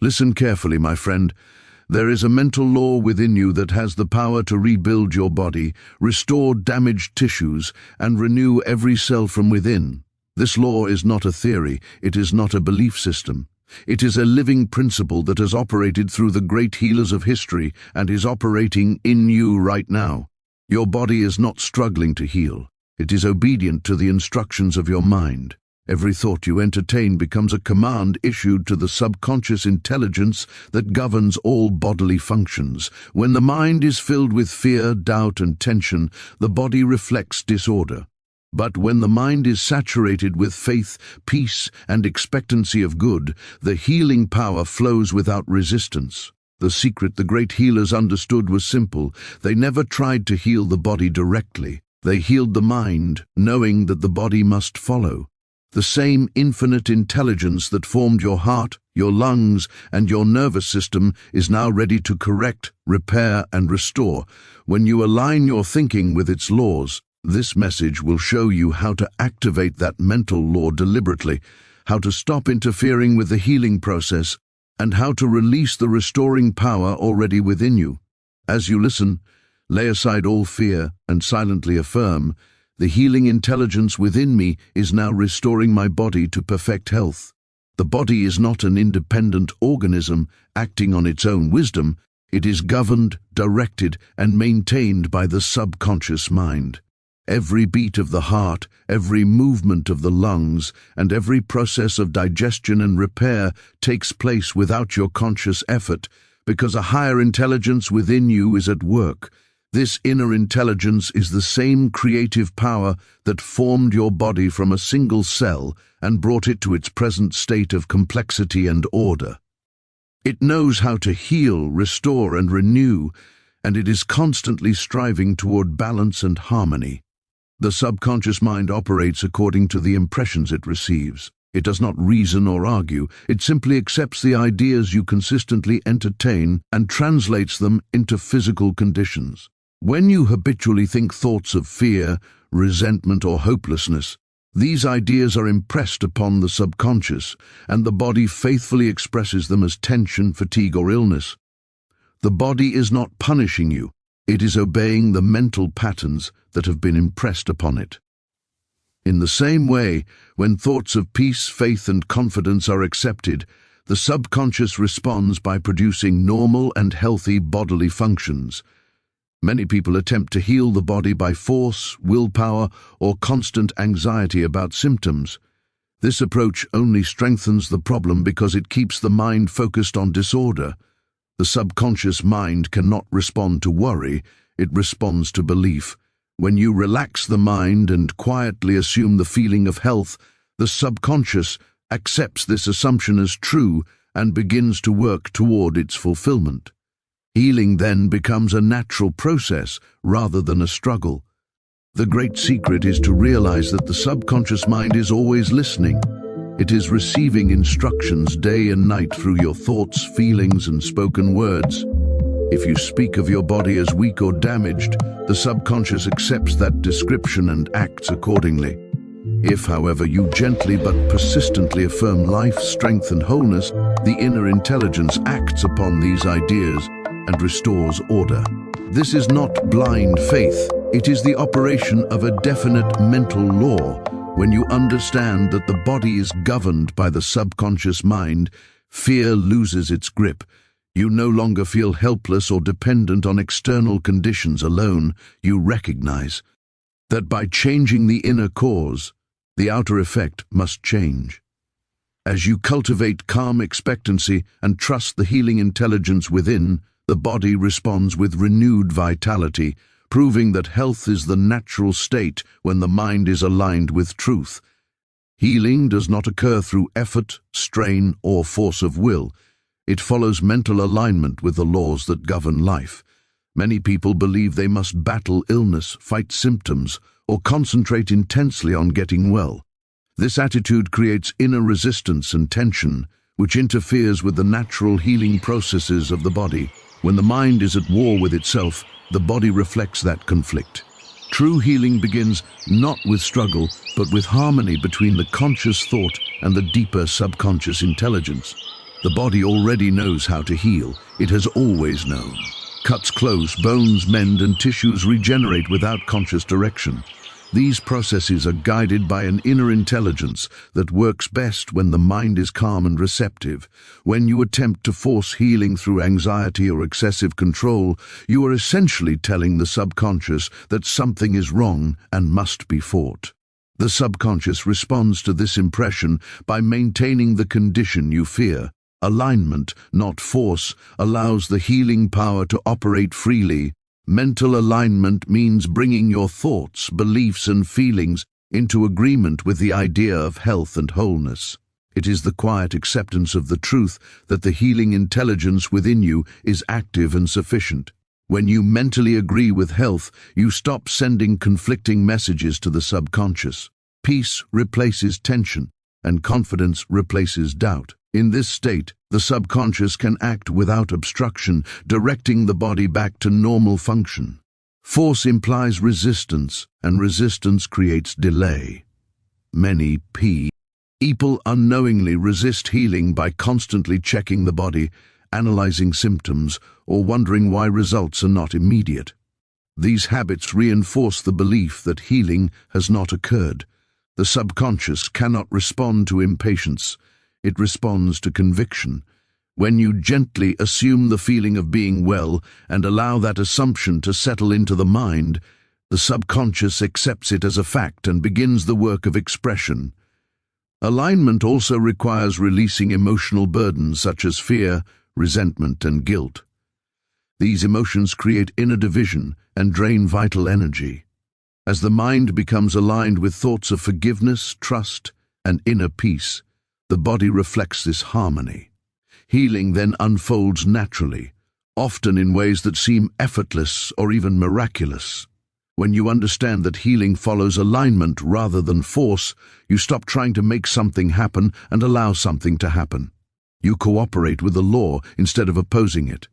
Listen carefully, my friend. There is a mental law within you that has the power to rebuild your body, restore damaged tissues, and renew every cell from within. This law is not a theory, it is not a belief system. It is a living principle that has operated through the great healers of history and is operating in you right now. Your body is not struggling to heal. It is obedient to the instructions of your mind. Every thought you entertain becomes a command issued to the subconscious intelligence that governs all bodily functions. When the mind is filled with fear, doubt, and tension, the body reflects disorder. But when the mind is saturated with faith, peace, and expectancy of good, the healing power flows without resistance. The secret the great healers understood was simple. They never tried to heal the body directly. They healed the mind, knowing that the body must follow. The same infinite intelligence that formed your heart, your lungs, and your nervous system is now ready to correct, repair, and restore. When you align your thinking with its laws, this message will show you how to activate that mental law deliberately, how to stop interfering with the healing process, and how to release the restoring power already within you. As you listen, lay aside all fear and silently affirm, "The healing intelligence within me is now restoring my body to perfect health." The body is not an independent organism acting on its own wisdom. It is governed, directed, and maintained by the subconscious mind. Every beat of the heart, every movement of the lungs, and every process of digestion and repair takes place without your conscious effort, because a higher intelligence within you is at work. This inner intelligence is the same creative power that formed your body from a single cell and brought it to its present state of complexity and order. It knows how to heal, restore, and renew, and it is constantly striving toward balance and harmony. The subconscious mind operates according to the impressions it receives. It does not reason or argue. It simply accepts the ideas you consistently entertain and translates them into physical conditions. When you habitually think thoughts of fear, resentment, or hopelessness, these ideas are impressed upon the subconscious, and the body faithfully expresses them as tension, fatigue, or illness. The body is not punishing you. It is obeying the mental patterns that have been impressed upon it. In the same way, when thoughts of peace, faith, and confidence are accepted, the subconscious responds by producing normal and healthy bodily functions. Many people attempt to heal the body by force, willpower, or constant anxiety about symptoms. This approach only strengthens the problem because it keeps the mind focused on disorder. The subconscious mind cannot respond to worry, it responds to belief. When you relax the mind and quietly assume the feeling of health, the subconscious accepts this assumption as true and begins to work toward its fulfillment. Healing then becomes a natural process rather than a struggle. The great secret is to realize that the subconscious mind is always listening. It is receiving instructions day and night through your thoughts, feelings, and spoken words. If you speak of your body as weak or damaged, the subconscious accepts that description and acts accordingly. If, however, you gently but persistently affirm life, strength, and wholeness, the inner intelligence acts upon these ideas and restores order. This is not blind faith. It is the operation of a definite mental law. When you understand that the body is governed by the subconscious mind, fear loses its grip. You no longer feel helpless or dependent on external conditions alone. You recognize that by changing the inner cause, the outer effect must change. As you cultivate calm expectancy and trust the healing intelligence within, the body responds with renewed vitality, proving that health is the natural state when the mind is aligned with truth. Healing does not occur through effort, strain, or force of will. It follows mental alignment with the laws that govern life. Many people believe they must battle illness, fight symptoms, or concentrate intensely on getting well. This attitude creates inner resistance and tension, which interferes with the natural healing processes of the body. When the mind is at war with itself, the body reflects that conflict. True healing begins not with struggle, but with harmony between the conscious thought and the deeper subconscious intelligence. The body already knows how to heal. It has always known. Cuts close, bones mend, and tissues regenerate without conscious direction. These processes are guided by an inner intelligence that works best when the mind is calm and receptive. When you attempt to force healing through anxiety or excessive control, you are essentially telling the subconscious that something is wrong and must be fought. The subconscious responds to this impression by maintaining the condition you fear. Alignment, not force, allows the healing power to operate freely. Mental alignment means bringing your thoughts, beliefs, and feelings into agreement with the idea of health and wholeness. It is the quiet acceptance of the truth that the healing intelligence within you is active and sufficient. When you mentally agree with health, you stop sending conflicting messages to the subconscious. Peace replaces tension, and confidence replaces doubt. In this state, the subconscious can act without obstruction, directing the body back to normal function. Force implies resistance, and resistance creates delay. Many people unknowingly resist healing by constantly checking the body, analyzing symptoms, or wondering why results are not immediate. These habits reinforce the belief that healing has not occurred. The subconscious cannot respond to impatience. It responds to conviction. When you gently assume the feeling of being well and allow that assumption to settle into the mind, the subconscious accepts it as a fact and begins the work of expression. Alignment also requires releasing emotional burdens such as fear, resentment, and guilt. These emotions create inner division and drain vital energy. As the mind becomes aligned with thoughts of forgiveness, trust, and inner peace, the body reflects this harmony. Healing then unfolds naturally, often in ways that seem effortless or even miraculous. When you understand that healing follows alignment rather than force, you stop trying to make something happen and allow something to happen. You cooperate with the law instead of opposing it.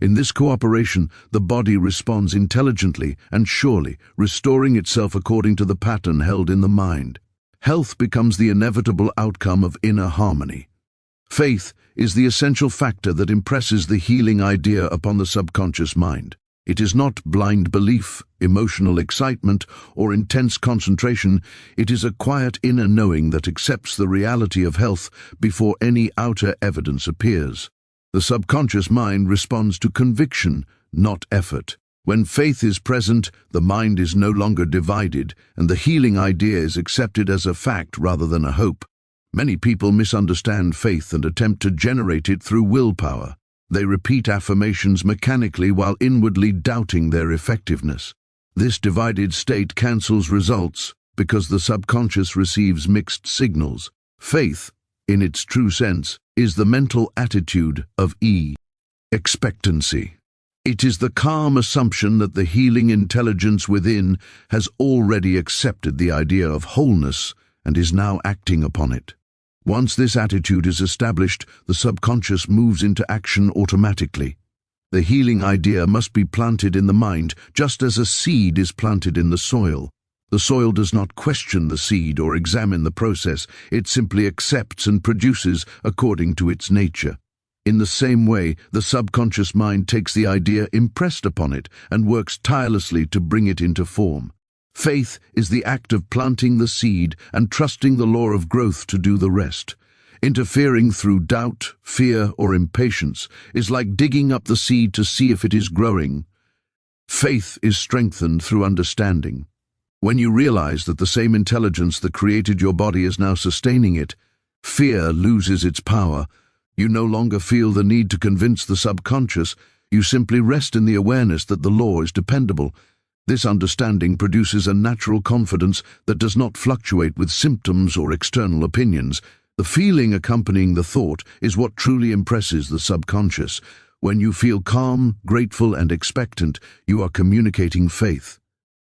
In this cooperation, the body responds intelligently and surely, restoring itself according to the pattern held in the mind. Health becomes the inevitable outcome of inner harmony. Faith is the essential factor that impresses the healing idea upon the subconscious mind. It is not blind belief, emotional excitement, or intense concentration. It is a quiet inner knowing that accepts the reality of health before any outer evidence appears. The subconscious mind responds to conviction, not effort. When faith is present, the mind is no longer divided, and the healing idea is accepted as a fact rather than a hope. Many people misunderstand faith and attempt to generate it through willpower. They repeat affirmations mechanically while inwardly doubting their effectiveness. This divided state cancels results because the subconscious receives mixed signals. Faith, in its true sense, is the mental attitude of expectancy. It is the calm assumption that the healing intelligence within has already accepted the idea of wholeness and is now acting upon it. Once this attitude is established, the subconscious moves into action automatically. The healing idea must be planted in the mind, just as a seed is planted in the soil. The soil does not question the seed or examine the process, it simply accepts and produces according to its nature. In the same way, the subconscious mind takes the idea impressed upon it and works tirelessly to bring it into form. Faith is the act of planting the seed and trusting the law of growth to do the rest. Interfering through doubt, fear, or impatience is like digging up the seed to see if it is growing. Faith is strengthened through understanding. When you realize that the same intelligence that created your body is now sustaining it, fear loses its power. You no longer feel the need to convince the subconscious, you simply rest in the awareness that the law is dependable. This understanding produces a natural confidence that does not fluctuate with symptoms or external opinions. The feeling accompanying the thought is what truly impresses the subconscious. When you feel calm, grateful, and expectant, you are communicating faith.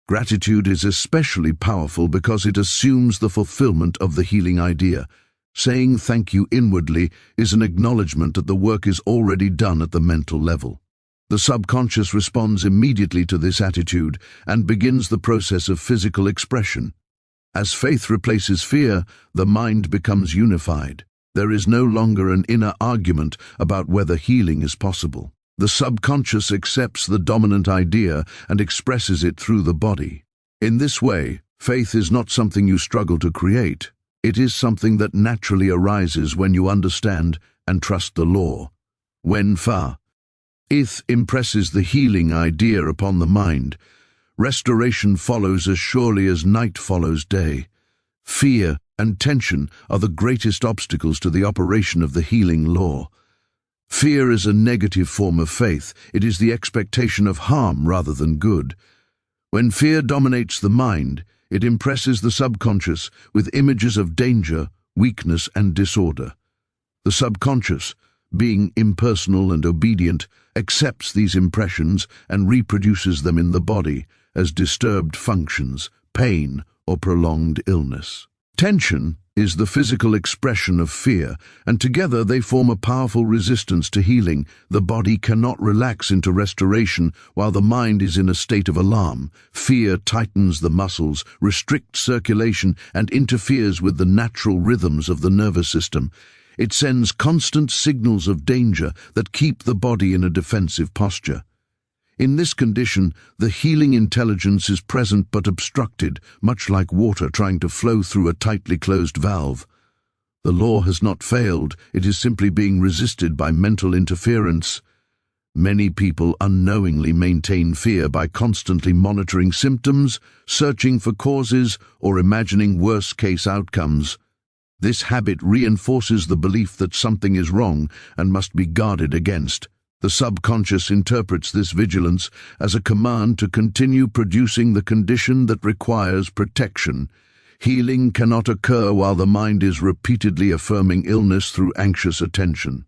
Gratitude is especially powerful because it assumes the fulfillment of the healing idea. Saying thank you inwardly is an acknowledgement that the work is already done at the mental level. The subconscious responds immediately to this attitude and begins the process of physical expression. As faith replaces fear, the mind becomes unified. There is no longer an inner argument about whether healing is possible. The subconscious accepts the dominant idea and expresses it through the body. In this way, faith is not something you struggle to create. It is something that naturally arises when you understand and trust the law. When faith impresses the healing idea upon the mind, restoration follows as surely as night follows day. Fear and tension are the greatest obstacles to the operation of the healing law. Fear is a negative form of faith. It is the expectation of harm rather than good. When fear dominates the mind, it impresses the subconscious with images of danger, weakness, and disorder. The subconscious, being impersonal and obedient, accepts these impressions and reproduces them in the body as disturbed functions, pain, or prolonged illness. Tension is the physical expression of fear, and together they form a powerful resistance to healing. The body cannot relax into restoration while the mind is in a state of alarm. Fear tightens the muscles, restricts circulation, and interferes with the natural rhythms of the nervous system. It sends constant signals of danger that keep the body in a defensive posture. In this condition, the healing intelligence is present but obstructed, much like water trying to flow through a tightly closed valve. The law has not failed, it is simply being resisted by mental interference. Many people unknowingly maintain fear by constantly monitoring symptoms, searching for causes, or imagining worst-case outcomes. This habit reinforces the belief that something is wrong and must be guarded against. The subconscious interprets this vigilance as a command to continue producing the condition that requires protection. Healing cannot occur while the mind is repeatedly affirming illness through anxious attention.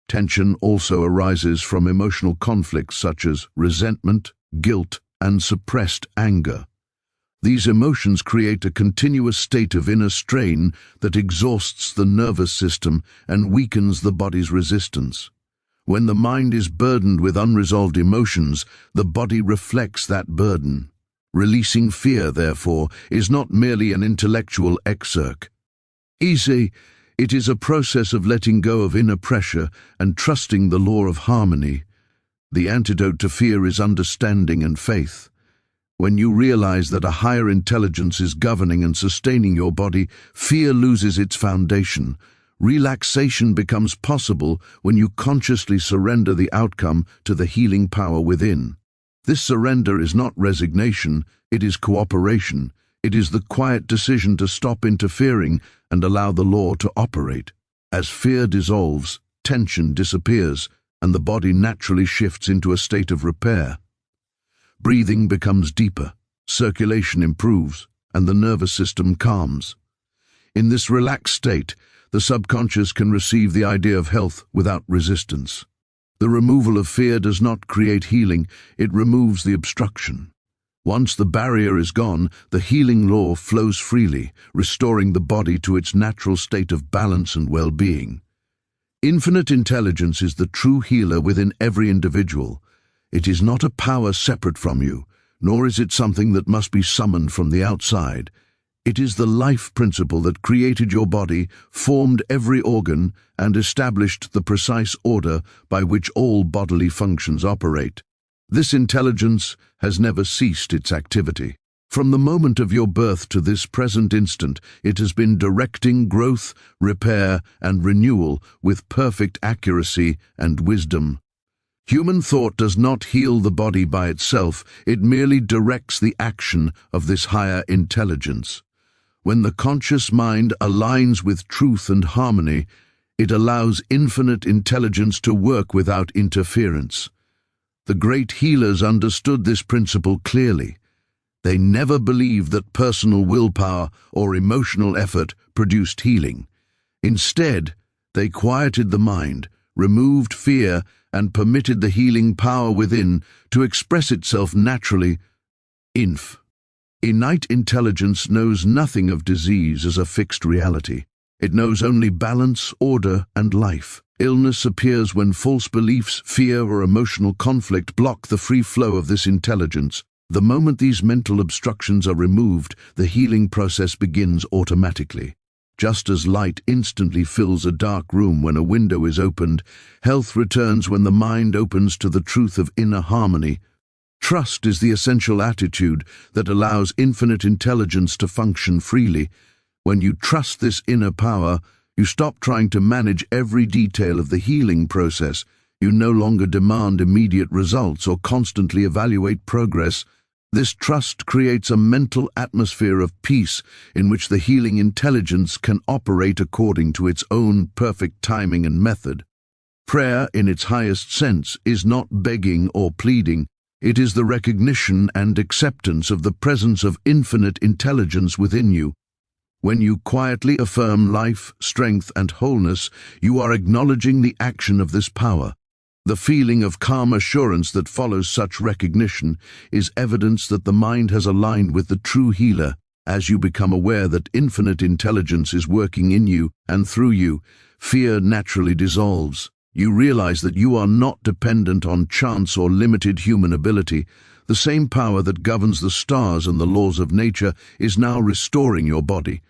Tension also arises from emotional conflicts such as resentment, guilt, and suppressed anger. These emotions create a continuous state of inner strain that exhausts the nervous system and weakens the body's resistance. When the mind is burdened with unresolved emotions, the body reflects that burden. Releasing fear, therefore, is not merely an intellectual exercise. It is a process of letting go of inner pressure and trusting the law of harmony. The antidote to fear is understanding and faith. When you realize that a higher intelligence is governing and sustaining your body, fear loses its foundation. Relaxation becomes possible when you consciously surrender the outcome to the healing power within. This surrender is not resignation, it is cooperation. It is the quiet decision to stop interfering and allow the law to operate. As fear dissolves, tension disappears, and the body naturally shifts into a state of repair. Breathing becomes deeper, circulation improves, and the nervous system calms. In this relaxed state, the subconscious can receive the idea of health without resistance. The removal of fear does not create healing, it removes the obstruction. Once the barrier is gone, the healing law flows freely, restoring the body to its natural state of balance and well-being. Infinite intelligence is the true healer within every individual. It is not a power separate from you, nor is it something that must be summoned from the outside. It is the life principle that created your body, formed every organ, and established the precise order by which all bodily functions operate. This intelligence has never ceased its activity. From the moment of your birth to this present instant, it has been directing growth, repair, and renewal with perfect accuracy and wisdom. Human thought does not heal the body by itself, it merely directs the action of this higher intelligence. When the conscious mind aligns with truth and harmony, it allows infinite intelligence to work without interference. The great healers understood this principle clearly. They never believed that personal willpower or emotional effort produced healing. Instead, they quieted the mind, removed fear, and permitted the healing power within to express itself naturally. Innate intelligence knows nothing of disease as a fixed reality. It knows only balance, order, and life. Illness appears when false beliefs, fear, or emotional conflict block the free flow of this intelligence. The moment these mental obstructions are removed, the healing process begins automatically. Just as light instantly fills a dark room when a window is opened, health returns when the mind opens to the truth of inner harmony. Trust is the essential attitude that allows infinite intelligence to function freely. When you trust this inner power, you stop trying to manage every detail of the healing process. You no longer demand immediate results or constantly evaluate progress. This trust creates a mental atmosphere of peace in which the healing intelligence can operate according to its own perfect timing and method. Prayer, in its highest sense, is not begging or pleading. It is the recognition and acceptance of the presence of infinite intelligence within you. When you quietly affirm life, strength, and wholeness, you are acknowledging the action of this power. The feeling of calm assurance that follows such recognition is evidence that the mind has aligned with the true healer. As you become aware that infinite intelligence is working in you and through you, fear naturally dissolves. You realize that you are not dependent on chance or limited human ability. The same power that governs the stars and the laws of nature is now restoring your body.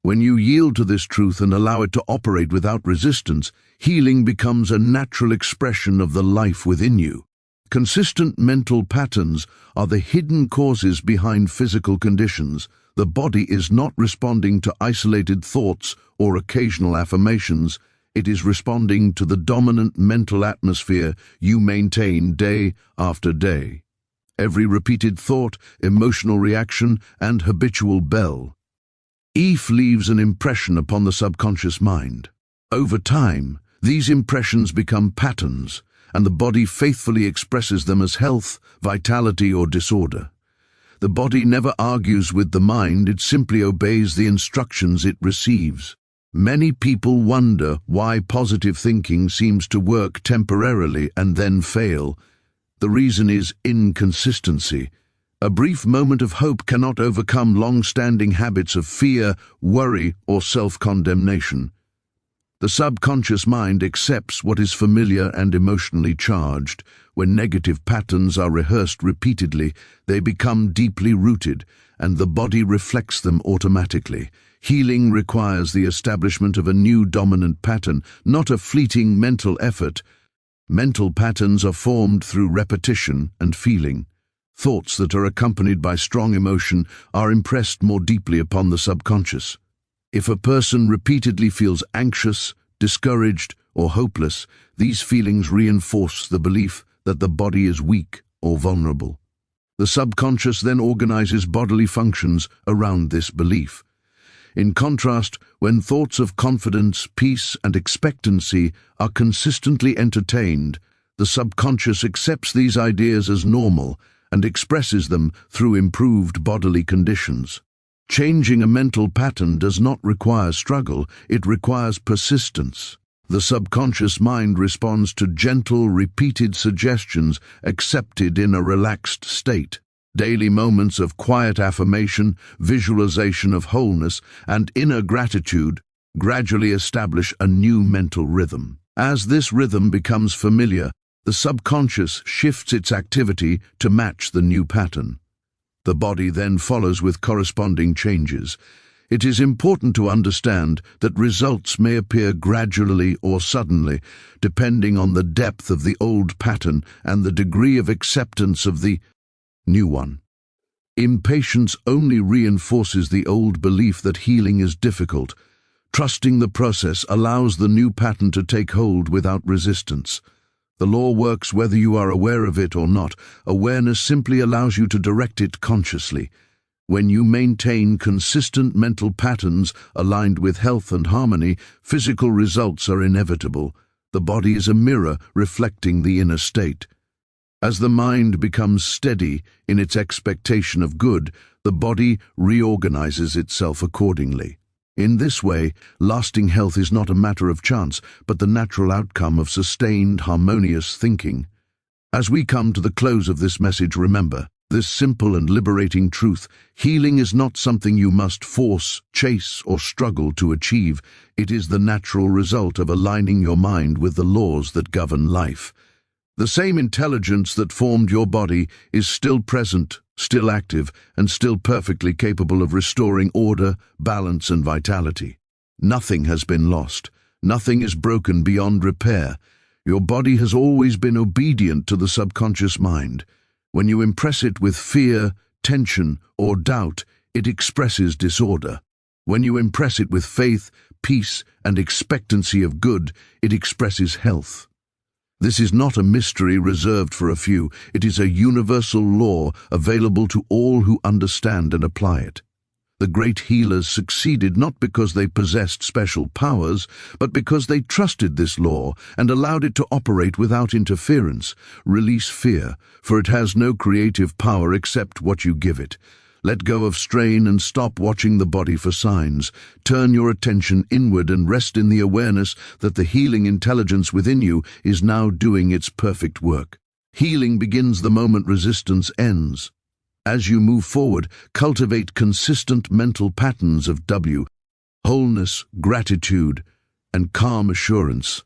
When you yield to this truth and allow it to operate without resistance, healing becomes a natural expression of the life within you. Consistent mental patterns are the hidden causes behind physical conditions. The body is not responding to isolated thoughts or occasional affirmations. It is responding to the dominant mental atmosphere you maintain day after day. Every repeated thought, emotional reaction, and habitual bell leaves an impression upon the subconscious mind. Over time, these impressions become patterns, and the body faithfully expresses them as health, vitality, or disorder. The body never argues with the mind, it simply obeys the instructions it receives. Many people wonder why positive thinking seems to work temporarily and then fail. The reason is inconsistency. A brief moment of hope cannot overcome long-standing habits of fear, worry, or self-condemnation. The subconscious mind accepts what is familiar and emotionally charged. When negative patterns are rehearsed repeatedly, they become deeply rooted, and the body reflects them automatically. Healing requires the establishment of a new dominant pattern, not a fleeting mental effort. Mental patterns are formed through repetition and feeling. Thoughts that are accompanied by strong emotion are impressed more deeply upon the subconscious. If a person repeatedly feels anxious, discouraged, or hopeless, these feelings reinforce the belief that the body is weak or vulnerable. The subconscious then organizes bodily functions around this belief. In contrast, when thoughts of confidence, peace, and expectancy are consistently entertained, the subconscious accepts these ideas as normal and expresses them through improved bodily conditions. Changing a mental pattern does not require struggle, it requires persistence. The subconscious mind responds to gentle, repeated suggestions accepted in a relaxed state. Daily moments of quiet affirmation, visualization of wholeness, and inner gratitude gradually establish a new mental rhythm. As this rhythm becomes familiar, the subconscious shifts its activity to match the new pattern. The body then follows with corresponding changes. It is important to understand that results may appear gradually or suddenly, depending on the depth of the old pattern and the degree of acceptance of the new one. Impatience only reinforces the old belief that healing is difficult. Trusting the process allows the new pattern to take hold without resistance. The law works whether you are aware of it or not. Awareness simply allows you to direct it consciously. When you maintain consistent mental patterns aligned with health and harmony, physical results are inevitable. The body is a mirror reflecting the inner state. As the mind becomes steady in its expectation of good, the body reorganizes itself accordingly. In this way, lasting health is not a matter of chance, but the natural outcome of sustained, harmonious thinking. As we come to the close of this message, remember this simple and liberating truth: healing is not something you must force, chase, or struggle to achieve. It is the natural result of aligning your mind with the laws that govern life. The same intelligence that formed your body is still present, still active, and still perfectly capable of restoring order, balance, and vitality. Nothing has been lost. Nothing is broken beyond repair. Your body has always been obedient to the subconscious mind. When you impress it with fear, tension, or doubt, it expresses disorder. When you impress it with faith, peace, and expectancy of good, it expresses health. This is not a mystery reserved for a few. It is a universal law available to all who understand and apply it. The great healers succeeded not because they possessed special powers, but because they trusted this law and allowed it to operate without interference. Release fear, for it has no creative power except what you give it. Let go of strain and stop watching the body for signs. Turn your attention inward and rest in the awareness that the healing intelligence within you is now doing its perfect work. Healing begins the moment resistance ends. As you move forward, cultivate consistent mental patterns of wholeness, gratitude, and calm assurance.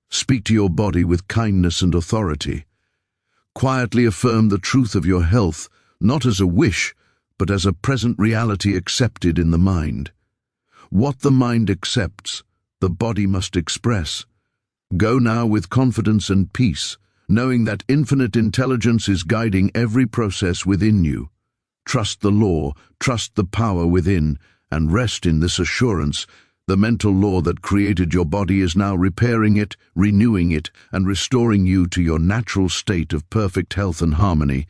Speak to your body with kindness and authority. Quietly affirm the truth of your health, not as a wish, but as a present reality accepted in the mind. What the mind accepts, the body must express. Go now with confidence and peace, knowing that infinite intelligence is guiding every process within you. Trust the law, trust the power within, and rest in this assurance. The mental law that created your body is now repairing it, renewing it, and restoring you to your natural state of perfect health and harmony.